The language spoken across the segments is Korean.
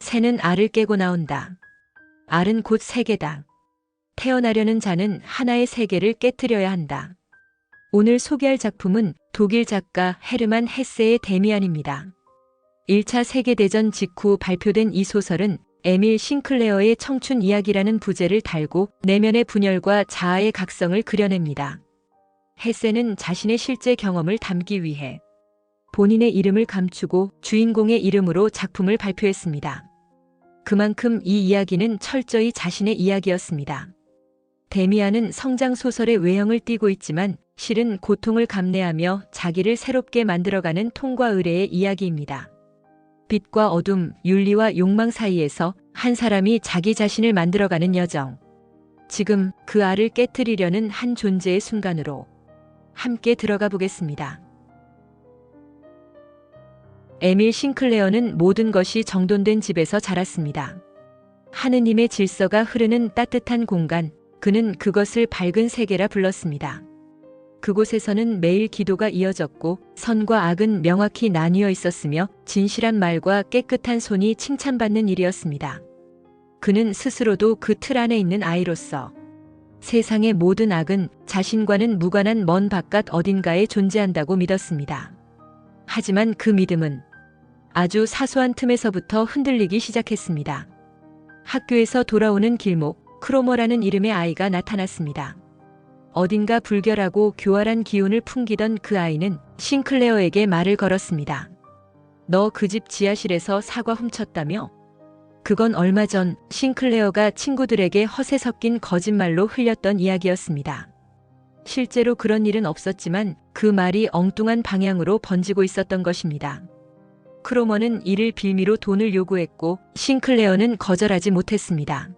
새는 알을 깨고 나온다. 알은 곧 세계다. 태어나려는 자는 하나의 세계를 깨트려야 한다. 오늘 소개할 작품은 독일 작가 헤르만 헤세의 데미안입니다. 1차 세계대전 직후 발표된 이 소설은 에밀 싱클레어의 청춘 이야기라는 부제를 달고 내면의 분열과 자아의 각성을 그려냅니다. 헤세는 자신의 실제 경험을 담기 위해 본인의 이름을 감추고 주인공의 이름으로 작품을 발표했습니다. 그만큼 이 이야기는 철저히 자신의 이야기였습니다. 데미안은 성장소설의 외형을 띠고 있지만 실은 고통을 감내하며 자기를 새롭게 만들어가는 통과 의례의 이야기입니다. 빛과 어둠, 윤리와 욕망 사이에서 한 사람이 자기 자신을 만들어가는 여정. 지금 그 알을 깨트리려는 한 존재의 순간으로 함께 들어가 보겠습니다. 에밀 싱클레어는 모든 것이 정돈된 집에서 자랐습니다. 하느님의 질서가 흐르는 따뜻한 공간, 그는 그것을 밝은 세계라 불렀습니다. 그곳에서는 매일 기도가 이어졌고 선과 악은 명확히 나뉘어 있었으며 진실한 말과 깨끗한 손이 칭찬받는 일이었습니다. 그는 스스로도 그 틀 안에 있는 아이로서 세상의 모든 악은 자신과는 무관한 먼 바깥 어딘가에 존재한다고 믿었습니다. 하지만 그 믿음은 아주 사소한 틈에서부터 흔들리기 시작했습니다. 학교에서 돌아오는 길목, 크로머라는 이름의 아이가 나타났습니다. 어딘가 불결하고 교활한 기운을 풍기던 그 아이는 싱클레어에게 말을 걸었습니다. 너 그 집 지하실에서 사과 훔쳤다며? 그건 얼마 전 싱클레어가 친구들에게 허세 섞인 거짓말로 흘렸던 이야기였습니다. 실제로 그런 일은 없었지만 그 말이 엉뚱한 방향으로 번지고 있었던 것입니다. 크로머는 이를 빌미로 돈을 요구했고 싱클레어는 거절하지 못했습니다.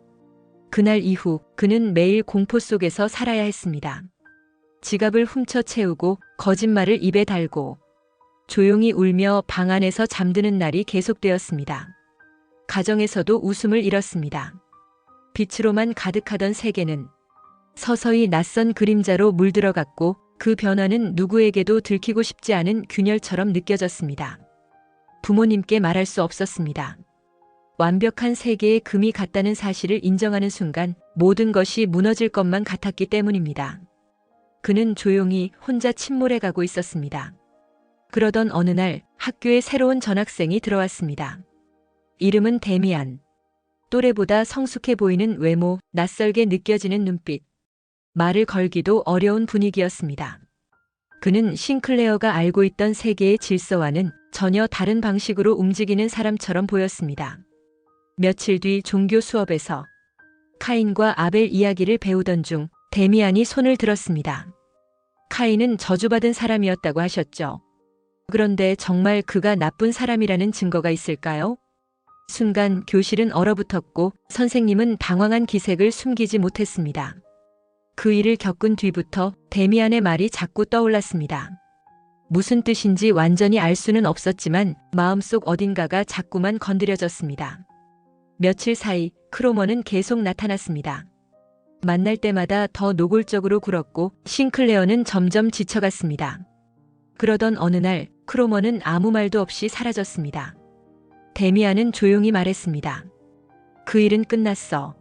그날 이후 그는 매일 공포 속에서 살아야 했습니다. 지갑을 훔쳐 채우고 거짓말을 입에 달고 조용히 울며 방 안에서 잠드는 날이 계속되었습니다. 가정에서도 웃음을 잃었습니다. 빛으로만 가득하던 세계는 서서히 낯선 그림자로 물들어갔고 그 변화는 누구에게도 들키고 싶지 않은 균열처럼 느껴졌습니다. 부모님께 말할 수 없었습니다. 완벽한 세계에 금이 갔다는 사실을 인정하는 순간 모든 것이 무너질 것만 같았기 때문입니다. 그는 조용히 혼자 침몰해가고 있었습니다. 그러던 어느 날 학교에 새로운 전학생이 들어왔습니다. 이름은 데미안. 또래보다 성숙해 보이는 외모, 낯설게 느껴지는 눈빛. 말을 걸기도 어려운 분위기였습니다. 그는 싱클레어가 알고 있던 세계의 질서와는 전혀 다른 방식으로 움직이는 사람처럼 보였습니다. 며칠 뒤 종교 수업에서 카인과 아벨 이야기를 배우던 중 데미안이 손을 들었습니다. 카인은 저주받은 사람이었다고 하셨죠. 그런데 정말 그가 나쁜 사람이라는 증거가 있을까요? 순간 교실은 얼어붙었고 선생님은 당황한 기색을 숨기지 못했습니다. 그 일을 겪은 뒤부터 데미안의 말이 자꾸 떠올랐습니다. 무슨 뜻인지 완전히 알 수는 없었지만 마음속 어딘가가 자꾸만 건드려졌습니다. 며칠 사이 크로머는 계속 나타났습니다. 만날 때마다 더 노골적으로 굴었고 싱클레어는 점점 지쳐갔습니다. 그러던 어느 날 크로머는 아무 말도 없이 사라졌습니다. 데미안은 조용히 말했습니다. 그 일은 끝났어.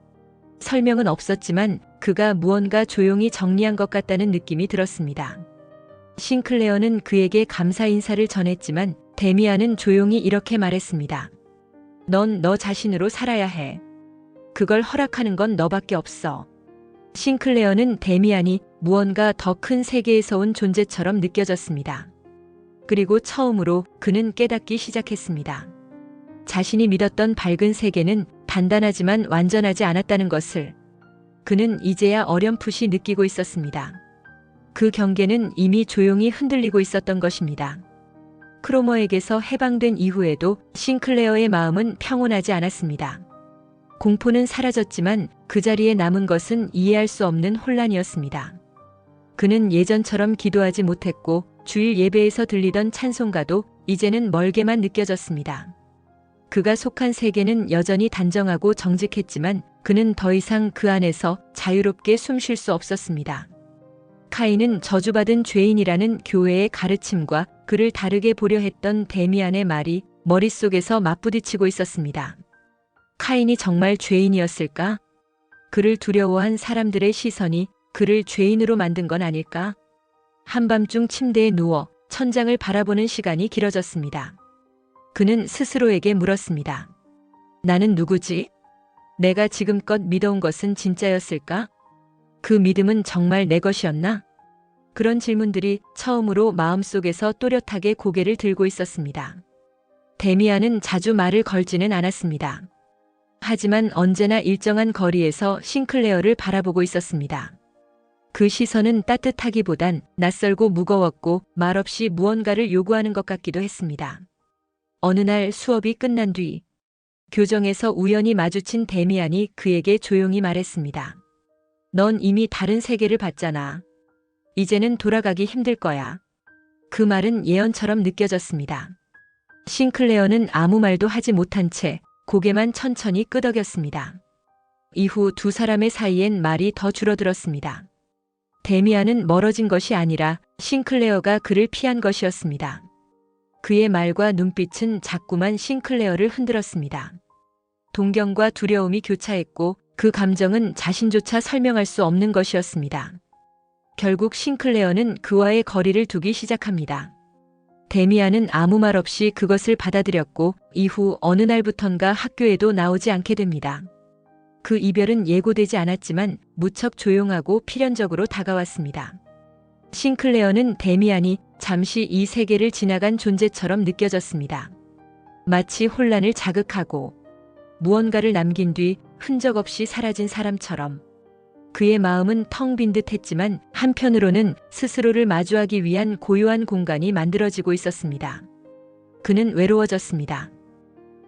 설명은 없었지만 그가 무언가 조용히 정리한 것 같다는 느낌이 들었습니다. 싱클레어는 그에게 감사 인사를 전했지만 데미안은 조용히 이렇게 말했습니다. 넌 너 자신으로 살아야 해. 그걸 허락하는 건 너밖에 없어. 싱클레어는 데미안이 무언가 더 큰 세계에서 온 존재처럼 느껴졌습니다. 그리고 처음으로 그는 깨닫기 시작했습니다. 자신이 믿었던 밝은 세계는 단단하지만 완전하지 않았다는 것을 그는 이제야 어렴풋이 느끼고 있었습니다. 그 경계는 이미 조용히 흔들리고 있었던 것입니다. 크로머에게서 해방된 이후에도 싱클레어의 마음은 평온하지 않았습니다. 공포는 사라졌지만 그 자리에 남은 것은 이해할 수 없는 혼란이었습니다. 그는 예전처럼 기도하지 못했고 주일 예배에서 들리던 찬송가도 이제는 멀게만 느껴졌습니다. 그가 속한 세계는 여전히 단정하고 정직했지만 그는 더 이상 그 안에서 자유롭게 숨 쉴 수 없었습니다. 카인은 저주받은 죄인이라는 교회의 가르침과 그를 다르게 보려 했던 데미안의 말이 머릿속에서 맞부딪히고 있었습니다. 카인이 정말 죄인이었을까? 그를 두려워한 사람들의 시선이 그를 죄인으로 만든 건 아닐까? 한밤중 침대에 누워 천장을 바라보는 시간이 길어졌습니다. 그는 스스로에게 물었습니다. 나는 누구지? 내가 지금껏 믿어온 것은 진짜였을까? 그 믿음은 정말 내 것이었나? 그런 질문들이 처음으로 마음속에서 또렷하게 고개를 들고 있었습니다. 데미안은 자주 말을 걸지는 않았습니다. 하지만 언제나 일정한 거리에서 싱클레어를 바라보고 있었습니다. 그 시선은 따뜻하기보단 낯설고 무거웠고 말없이 무언가를 요구하는 것 같기도 했습니다. 어느 날 수업이 끝난 뒤 교정에서 우연히 마주친 데미안이 그에게 조용히 말했습니다. 넌 이미 다른 세계를 봤잖아. 이제는 돌아가기 힘들 거야. 그 말은 예언처럼 느껴졌습니다. 싱클레어는 아무 말도 하지 못한 채 고개만 천천히 끄덕였습니다. 이후 두 사람의 사이엔 말이 더 줄어들었습니다. 데미안은 멀어진 것이 아니라 싱클레어가 그를 피한 것이었습니다. 그의 말과 눈빛은 자꾸만 싱클레어를 흔들었습니다. 동경과 두려움이 교차했고 그 감정은 자신조차 설명할 수 없는 것이었습니다. 결국 싱클레어는 그와의 거리를 두기 시작합니다. 데미안은 아무 말 없이 그것을 받아들였고 이후 어느 날부턴가 학교에도 나오지 않게 됩니다. 그 이별은 예고되지 않았지만 무척 조용하고 필연적으로 다가왔습니다. 싱클레어는 데미안이 잠시 이 세계를 지나간 존재처럼 느껴졌습니다. 마치 혼란을 자극하고 무언가를 남긴 뒤 흔적 없이 사라진 사람처럼. 그의 마음은 텅 빈 듯 했지만 한편으로는 스스로를 마주하기 위한 고요한 공간이 만들어지고 있었습니다. 그는 외로워졌습니다.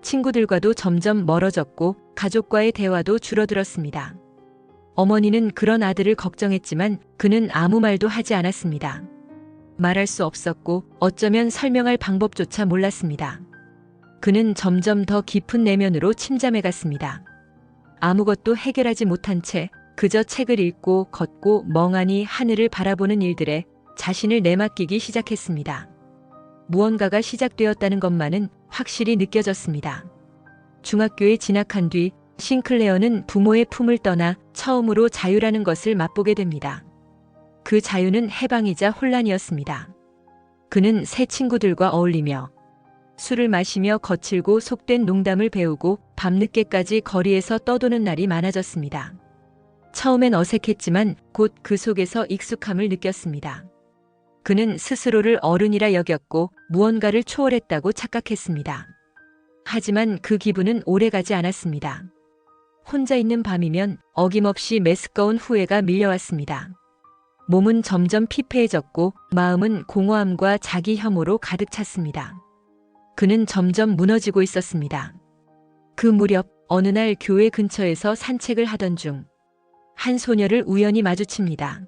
친구들과도 점점 멀어졌고 가족과의 대화도 줄어들었습니다. 어머니는 그런 아들을 걱정했지만 그는 아무 말도 하지 않았습니다. 말할 수 없었고 어쩌면 설명할 방법조차 몰랐습니다. 그는 점점 더 깊은 내면으로 침잠해갔습니다. 아무것도 해결하지 못한 채 그저 책을 읽고 걷고 멍하니 하늘을 바라보는 일들에 자신을 내맡기기 시작했습니다. 무언가가 시작되었다는 것만은 확실히 느껴졌습니다. 중학교에 진학한 뒤 싱클레어는 부모의 품을 떠나 처음으로 자유라는 것을 맛보게 됩니다. 그 자유는 해방이자 혼란이었습니다. 그는 새 친구들과 어울리며 술을 마시며 거칠고 속된 농담을 배우고 밤늦게까지 거리에서 떠도는 날이 많아졌습니다. 처음엔 어색했지만 곧 그 속에서 익숙함을 느꼈습니다. 그는 스스로를 어른이라 여겼고 무언가를 초월했다고 착각했습니다. 하지만 그 기분은 오래가지 않았습니다. 혼자 있는 밤이면 어김없이 메스꺼운 후회가 밀려왔습니다. 몸은 점점 피폐해졌고 마음은 공허함과 자기 혐오로 가득 찼습니다. 그는 점점 무너지고 있었습니다. 그 무렵 어느 날 교회 근처에서 산책을 하던 중 한 소녀를 우연히 마주칩니다.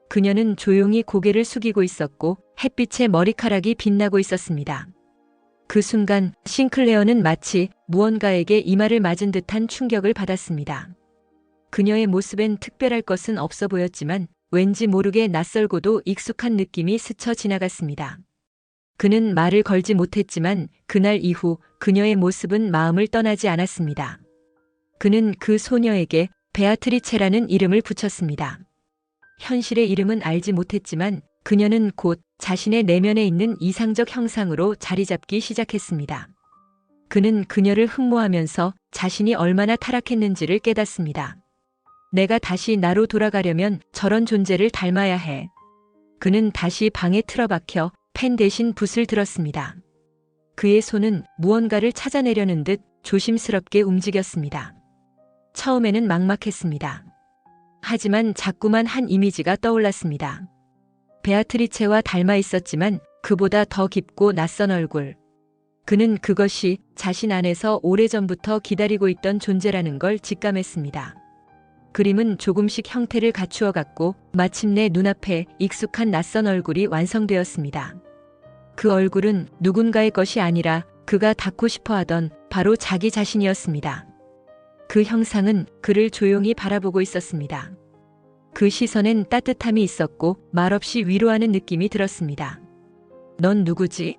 그녀는 조용히 고개를 숙이고 있었고 햇빛에 머리카락이 빛나고 있었습니다. 그 순간 싱클레어는 마치 무언가에게 이마를 맞은 듯한 충격을 받았습니다. 그녀의 모습엔 특별할 것은 없어 보였지만 왠지 모르게 낯설고도 익숙한 느낌이 스쳐 지나갔습니다. 그는 말을 걸지 못했지만 그날 이후 그녀의 모습은 마음을 떠나지 않았습니다. 그는 그 소녀에게 베아트리체라는 이름을 붙였습니다. 현실의 이름은 알지 못했지만 그녀는 곧 자신의 내면에 있는 이상적 형상으로 자리 잡기 시작했습니다. 그는 그녀를 흠모하면서 자신이 얼마나 타락했는지를 깨닫습니다. 내가 다시 나로 돌아가려면 저런 존재를 닮아야 해. 그는 다시 방에 틀어박혀 펜 대신 붓을 들었습니다. 그의 손은 무언가를 찾아내려는 듯 조심스럽게 움직였습니다. 처음에는 막막했습니다. 하지만 자꾸만 한 이미지가 떠올랐습니다. 베아트리체와 닮아 있었지만 그보다 더 깊고 낯선 얼굴. 그는 그것이 자신 안에서 오래전부터 기다리고 있던 존재라는 걸 직감했습니다. 그림은 조금씩 형태를 갖추어 갔고 마침내 눈앞에 익숙한 낯선 얼굴이 완성되었습니다. 그 얼굴은 누군가의 것이 아니라 그가 닿고 싶어 하던 바로 자기 자신이었습니다. 그 형상은 그를 조용히 바라보고 있었습니다. 그 시선엔 따뜻함이 있었고 말없이 위로하는 느낌이 들었습니다. 넌 누구지?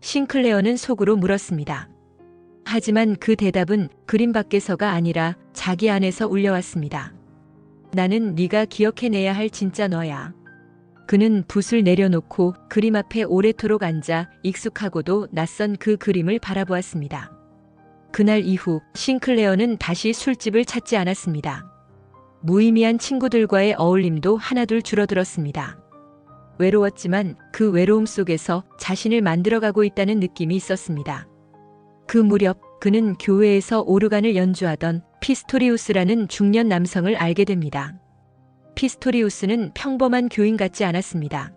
싱클레어는 속으로 물었습니다. 하지만 그 대답은 그림 밖에서가 아니라 자기 안에서 울려왔습니다. 나는 네가 기억해내야 할 진짜 너야. 그는 붓을 내려놓고 그림 앞에 오래도록 앉아 익숙하고도 낯선 그 그림을 바라보았습니다. 그날 이후 싱클레어는 다시 술집을 찾지 않았습니다. 무의미한 친구들과의 어울림도 하나둘 줄어들었습니다. 외로웠지만 그 외로움 속에서 자신을 만들어가고 있다는 느낌이 있었습니다. 그 무렵 그는 교회에서 오르간을 연주하던 피스토리우스라는 중년 남성을 알게 됩니다. 피스토리우스는 평범한 교인 같지 않았습니다.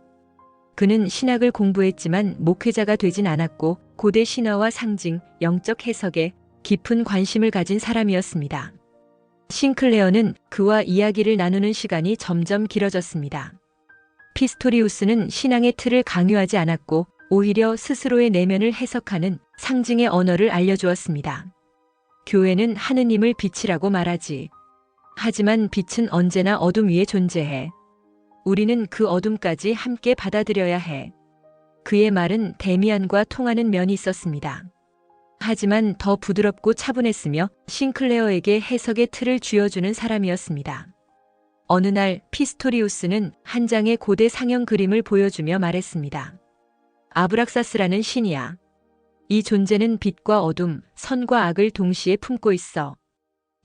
그는 신학을 공부했지만 목회자가 되진 않았고 고대 신화와 상징, 영적 해석에 깊은 관심을 가진 사람이었습니다. 싱클레어는 그와 이야기를 나누는 시간이 점점 길어졌습니다. 피스토리우스는 신앙의 틀을 강요하지 않았고 오히려 스스로의 내면을 해석하는 상징의 언어를 알려주었습니다. 교회는 하느님을 빛이라고 말하지. 하지만 빛은 언제나 어둠 위에 존재해. 우리는 그 어둠까지 함께 받아들여야 해. 그의 말은 데미안과 통하는 면이 있었습니다. 하지만 더 부드럽고 차분했으며 싱클레어에게 해석의 틀을 쥐어주는 사람이었습니다. 어느 날 피스토리우스는 한 장의 고대 상형 그림을 보여주며 말했습니다. 아브락사스라는 신이야. 이 존재는 빛과 어둠, 선과 악을 동시에 품고 있어.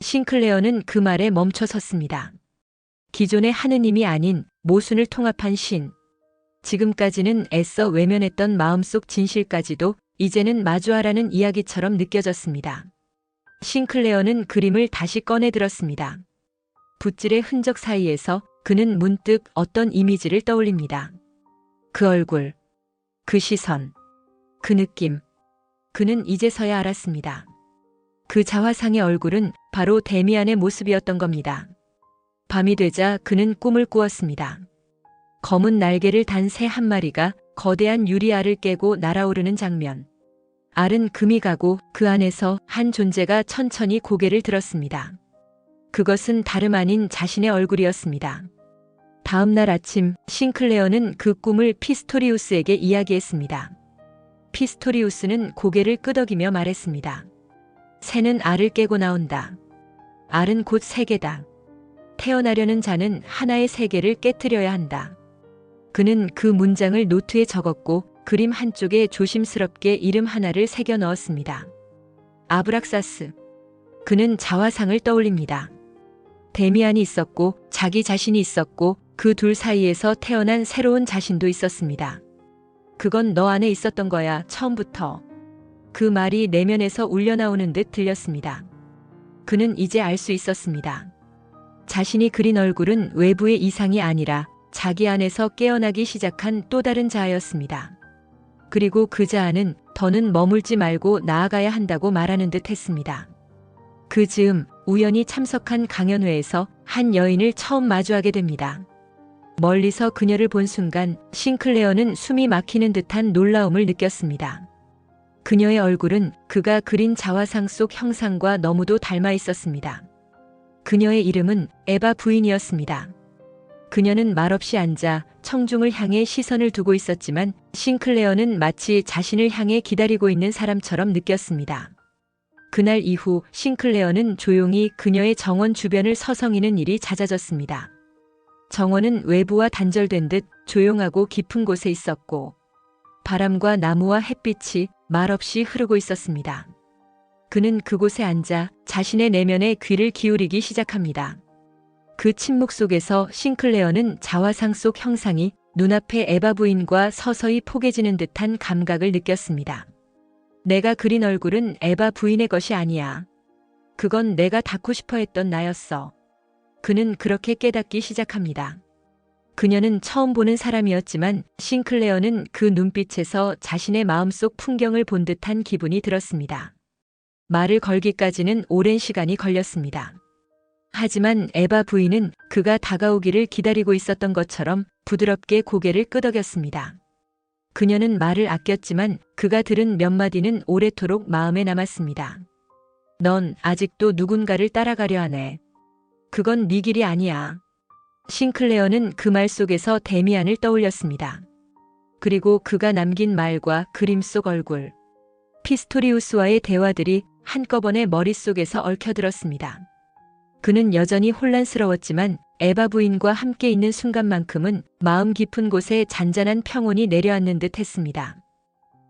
싱클레어는 그 말에 멈춰 섰습니다. 기존의 하느님이 아닌 모순을 통합한 신. 지금까지는 애써 외면했던 마음속 진실까지도 이제는 마주하라는 이야기처럼 느껴졌습니다. 싱클레어는 그림을 다시 꺼내 들었습니다. 붓질의 흔적 사이에서 그는 문득 어떤 이미지를 떠올립니다. 그 얼굴, 그 시선, 그 느낌. 그는 이제서야 알았습니다. 그 자화상의 얼굴은 바로 데미안의 모습이었던 겁니다. 밤이 되자 그는 꿈을 꾸었습니다. 검은 날개를 단 새 한 마리가 거대한 유리알을 깨고 날아오르는 장면. 알은 금이 가고 그 안에서 한 존재가 천천히 고개를 들었습니다. 그것은 다름 아닌 자신의 얼굴이었습니다. 다음 날 아침 싱클레어는 그 꿈을 피스토리우스에게 이야기했습니다. 피스토리우스는 고개를 끄덕이며 말했습니다. 새는 알을 깨고 나온다. 알은 곧 세계다. 태어나려는 자는 하나의 세계를 깨트려야 한다. 그는 그 문장을 노트에 적었고 그림 한쪽에 조심스럽게 이름 하나를 새겨 넣었습니다. 아브락사스. 그는 자화상을 떠올립니다. 데미안이 있었고 자기 자신이 있었고 그 둘 사이에서 태어난 새로운 자신도 있었습니다. 그건 너 안에 있었던 거야, 처음부터. 그 말이 내면에서 울려나오는 듯 들렸습니다. 그는 이제 알 수 있었습니다. 자신이 그린 얼굴은 외부의 이상이 아니라 자기 안에서 깨어나기 시작한 또 다른 자아였습니다. 그리고 그 자아는 더는 머물지 말고 나아가야 한다고 말하는 듯 했습니다. 그 즈음 우연히 참석한 강연회에서 한 여인을 처음 마주하게 됩니다. 멀리서 그녀를 본 순간 싱클레어는 숨이 막히는 듯한 놀라움을 느꼈습니다. 그녀의 얼굴은 그가 그린 자화상 속 형상과 너무도 닮아 있었습니다. 그녀의 이름은 에바 부인이었습니다. 그녀는 말없이 앉아 청중을 향해 시선을 두고 있었지만 싱클레어는 마치 자신을 향해 기다리고 있는 사람처럼 느꼈습니다. 그날 이후 싱클레어는 조용히 그녀의 정원 주변을 서성이는 일이 잦아졌습니다. 정원은 외부와 단절된 듯 조용하고 깊은 곳에 있었고 바람과 나무와 햇빛이 말없이 흐르고 있었습니다. 그는 그곳에 앉아 자신의 내면에 귀를 기울이기 시작합니다. 그 침묵 속에서 싱클레어는 자화상 속 형상이 눈앞에 에바 부인과 서서히 포개지는 듯한 감각을 느꼈습니다. 내가 그린 얼굴은 에바 부인의 것이 아니야. 그건 내가 닿고 싶어 했던 나였어. 그는 그렇게 깨닫기 시작합니다. 그녀는 처음 보는 사람이었지만 싱클레어는 그 눈빛에서 자신의 마음속 풍경을 본 듯한 기분이 들었습니다. 말을 걸기까지는 오랜 시간이 걸렸습니다. 하지만 에바 부인은 그가 다가오기를 기다리고 있었던 것처럼 부드럽게 고개를 끄덕였습니다. 그녀는 말을 아꼈지만 그가 들은 몇 마디는 오래도록 마음에 남았습니다. 넌 아직도 누군가를 따라가려 하네. 그건 네 길이 아니야. 싱클레어는 그 말 속에서 데미안을 떠올렸습니다. 그리고 그가 남긴 말과 그림 속 얼굴. 피스토리우스와의 대화들이 한꺼번에 머릿속에서 얽혀들었습니다. 그는 여전히 혼란스러웠지만 에바 부인과 함께 있는 순간만큼은 마음 깊은 곳에 잔잔한 평온이 내려앉는 듯 했습니다.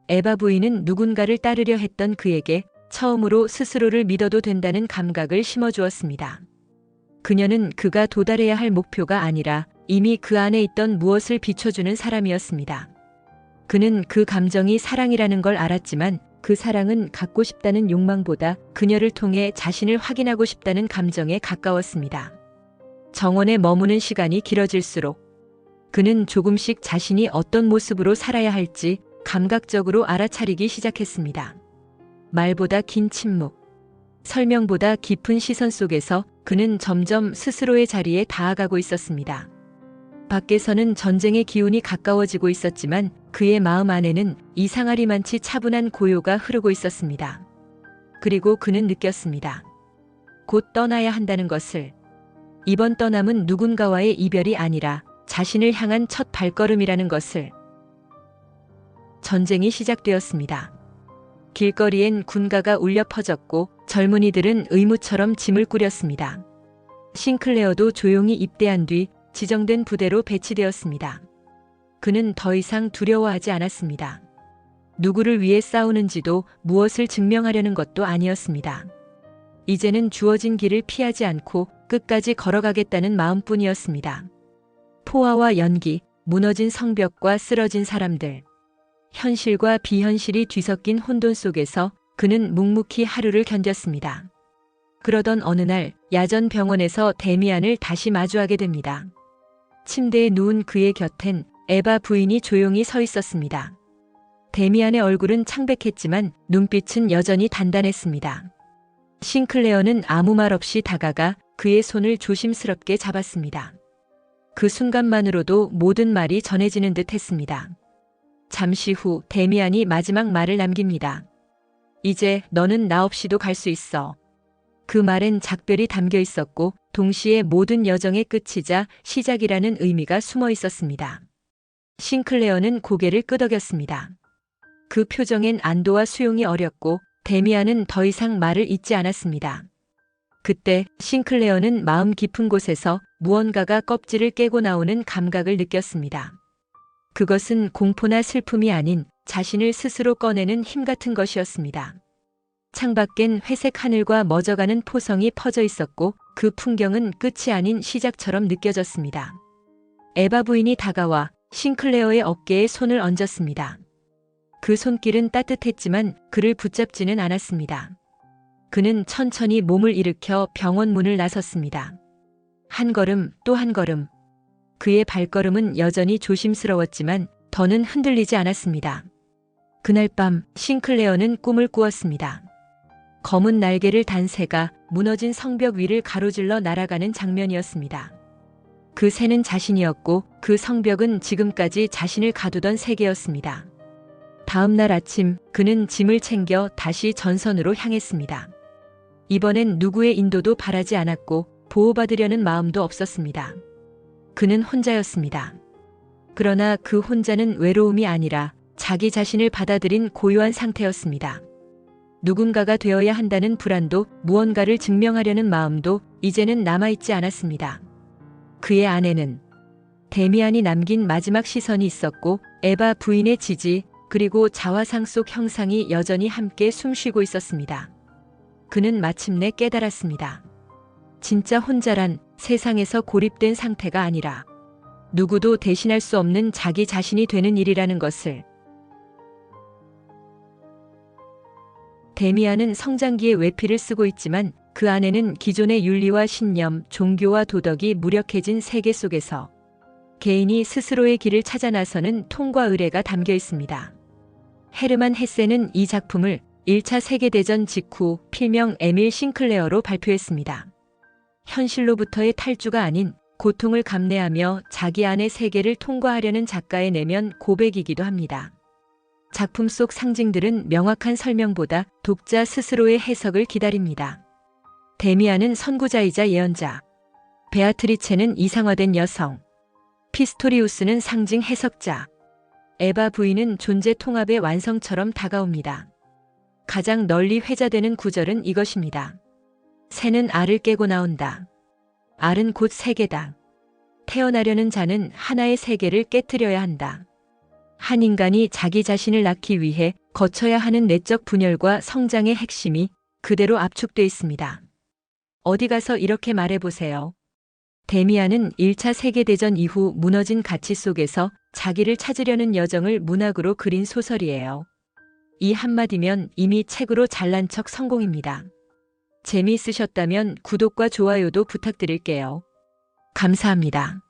에바 부인은 누군가를 따르려 했던 그에게 처음으로 스스로를 믿어도 된다는 감각을 심어주었습니다. 그녀는 그가 도달해야 할 목표가 아니라 이미 그 안에 있던 무엇을 비춰주는 사람이었습니다. 그는 그 감정이 사랑이라는 걸 알았지만 그 사랑은 갖고 싶다는 욕망보다 그녀를 통해 자신을 확인하고 싶다는 감정에 가까웠습니다. 정원에 머무는 시간이 길어질수록 그는 조금씩 자신이 어떤 모습으로 살아야 할지 감각적으로 알아차리기 시작했습니다. 말보다 긴 침묵, 설명보다 깊은 시선 속에서 그는 점점 스스로의 자리에 닿아가고 있었습니다. 밖에서는 전쟁의 기운이 가까워지고 있었지만 그의 마음 안에는 이상하리만치 차분한 고요가 흐르고 있었습니다. 그리고 그는 느꼈습니다. 곧 떠나야 한다는 것을. 이번 떠남은 누군가와의 이별이 아니라 자신을 향한 첫 발걸음이라는 것을. 전쟁이 시작되었습니다. 길거리엔 군가가 울려 퍼졌고 젊은이들은 의무처럼 짐을 꾸렸습니다. 싱클레어도 조용히 입대한 뒤 지정된 부대로 배치되었습니다. 그는 더 이상 두려워하지 않았습니다. 누구를 위해 싸우는지도 무엇을 증명하려는 것도 아니었습니다. 이제는 주어진 길을 피하지 않고 끝까지 걸어가겠다는 마음뿐이었습니다. 포화와 연기, 무너진 성벽과 쓰러진 사람들. 현실과 비현실이 뒤섞인 혼돈 속에서 그는 묵묵히 하루를 견뎠습니다. 그러던 어느 날 야전 병원에서 데미안을 다시 마주하게 됩니다. 침대에 누운 그의 곁엔 에바 부인이 조용히 서 있었습니다. 데미안의 얼굴은 창백했지만 눈빛은 여전히 단단했습니다. 싱클레어는 아무 말 없이 다가가 그의 손을 조심스럽게 잡았습니다. 그 순간만으로도 모든 말이 전해지는 듯 했습니다. 잠시 후 데미안이 마지막 말을 남깁니다. 이제 너는 나 없이도 갈 수 있어. 그 말엔 작별이 담겨 있었고 동시에 모든 여정의 끝이자 시작이라는 의미가 숨어 있었습니다. 싱클레어는 고개를 끄덕였습니다. 그 표정엔 안도와 수용이 어렸고 데미안은 더 이상 말을 잇지 않았습니다. 그때 싱클레어는 마음 깊은 곳에서 무언가가 껍질을 깨고 나오는 감각을 느꼈습니다. 그것은 공포나 슬픔이 아닌 자신을 스스로 꺼내는 힘 같은 것이었습니다. 창밖엔 회색 하늘과 멎어가는 포성이 퍼져 있었고 그 풍경은 끝이 아닌 시작처럼 느껴졌습니다. 에바 부인이 다가와 싱클레어의 어깨에 손을 얹었습니다. 그 손길은 따뜻했지만 그를 붙잡지는 않았습니다. 그는 천천히 몸을 일으켜 병원 문을 나섰습니다. 한 걸음 또 한 걸음. 그의 발걸음은 여전히 조심스러웠지만 더는 흔들리지 않았습니다. 그날 밤 싱클레어는 꿈을 꾸었습니다. 검은 날개를 단 새가 무너진 성벽 위를 가로질러 날아가는 장면이었습니다. 그 새는 자신이었고 그 성벽은 지금까지 자신을 가두던 세계였습니다. 다음 날 아침 그는 짐을 챙겨 다시 전선으로 향했습니다. 이번엔 누구의 인도도 바라지 않았고 보호받으려는 마음도 없었습니다. 그는 혼자였습니다. 그러나 그 혼자는 외로움이 아니라 자기 자신을 받아들인 고요한 상태였습니다. 누군가가 되어야 한다는 불안도 무언가를 증명하려는 마음도 이제는 남아있지 않았습니다. 그의 안에는 데미안이 남긴 마지막 시선이 있었고 에바 부인의 지지 그리고 자화상 속 형상이 여전히 함께 숨쉬고 있었습니다. 그는 마침내 깨달았습니다. 진짜 혼자란 세상에서 고립된 상태가 아니라 누구도 대신할 수 없는 자기 자신이 되는 일이라는 것을. 데미안은 성장기에 외피를 쓰고 있지만 그 안에는 기존의 윤리와 신념, 종교와 도덕이 무력해진 세계 속에서 개인이 스스로의 길을 찾아 나서는 통과 의례가 담겨 있습니다. 헤르만 헤세는 이 작품을 1차 세계대전 직후 필명 에밀 싱클레어로 발표했습니다. 현실로부터의 탈주가 아닌 고통을 감내하며 자기 안의 세계를 통과하려는 작가의 내면 고백이기도 합니다. 작품 속 상징들은 명확한 설명보다 독자 스스로의 해석을 기다립니다. 데미안은 선구자이자 예언자, 베아트리체는 이상화된 여성, 피스토리우스는 상징 해석자, 에바 부인은 존재 통합의 완성처럼 다가옵니다. 가장 널리 회자되는 구절은 이것입니다. 새는 알을 깨고 나온다. 알은 곧 세계다. 태어나려는 자는 하나의 세계를 깨트려야 한다. 한 인간이 자기 자신을 낳기 위해 거쳐야 하는 내적 분열과 성장의 핵심이 그대로 압축돼 있습니다. 어디 가서 이렇게 말해보세요. 데미안은 1차 세계대전 이후 무너진 가치 속에서 자기를 찾으려는 여정을 문학으로 그린 소설이에요. 이 한마디면 이미 책으로 잘난 척 성공입니다. 재미있으셨다면 구독과 좋아요도 부탁드릴게요. 감사합니다.